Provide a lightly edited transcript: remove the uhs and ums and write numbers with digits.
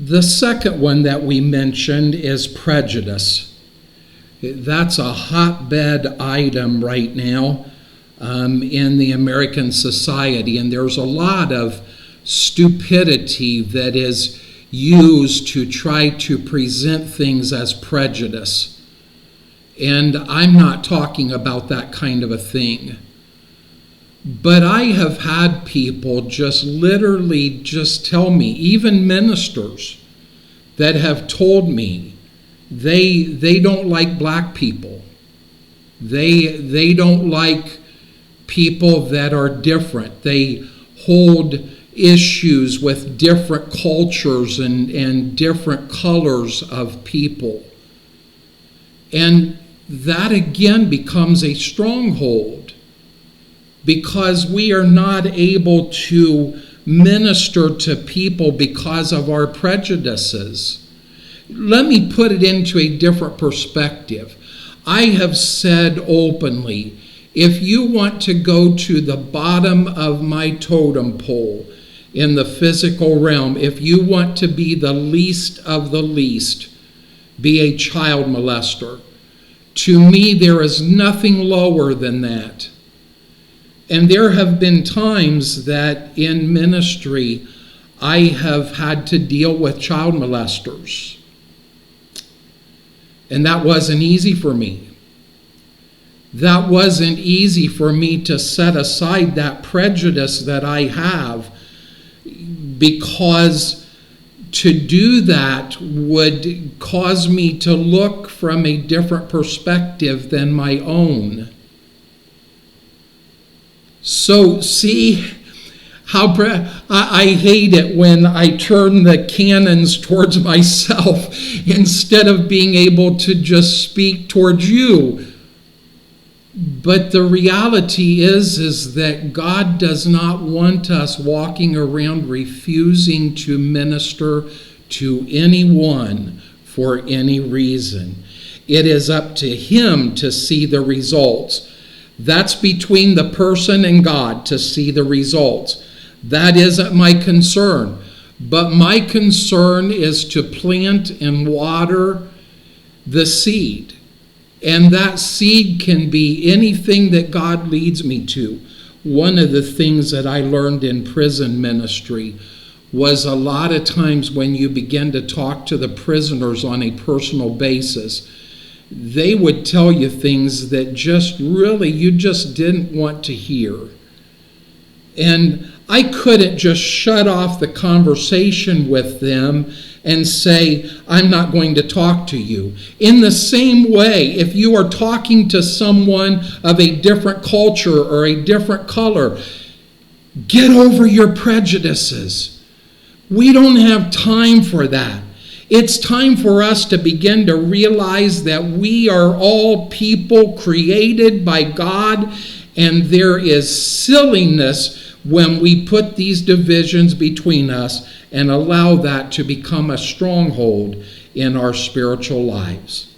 The second one that we mentioned is prejudice. That's a hotbed item right now in the American society, and there's a lot of stupidity that is used to try to present things as prejudice. And I'm not talking about that kind of a thing. But I have had people just literally just tell me, even ministers, that have told me they don't like black people. They don't like people that are different. They hold issues with different cultures and different colors of people. And that again becomes a stronghold, because we are not able to minister to people because of our prejudices. Let me put it into a different perspective. I have said openly, if you want to go to the bottom of my totem pole in the physical realm, if you want to be the least of the least, be a child molester. To me, there is nothing lower than that. And there have been times that in ministry, I have had to deal with child molesters. And that wasn't easy for me. That wasn't easy for me to set aside that prejudice that I have, because to do that would cause me to look from a different perspective than my own. So see how I hate it when I turn the cannons towards myself instead of being able to just speak towards you. But the reality is that God does not want us walking around refusing to minister to anyone for any reason. It is up to Him to see the results. That's between the person and God to see the results. That isn't my concern. But my concern is to plant and water the seed. And that seed can be anything that God leads me to. One of the things that I learned in prison ministry was a lot of times when you begin to talk to the prisoners on a personal basis, they would tell you things that just really you just didn't want to hear. And I couldn't just shut off the conversation with them and say, I'm not going to talk to you. In the same way, if you are talking to someone of a different culture or a different color, get over your prejudices. We don't have time for that. It's time for us to begin to realize that we are all people created by God, and there is silliness when we put these divisions between us and allow that to become a stronghold in our spiritual lives.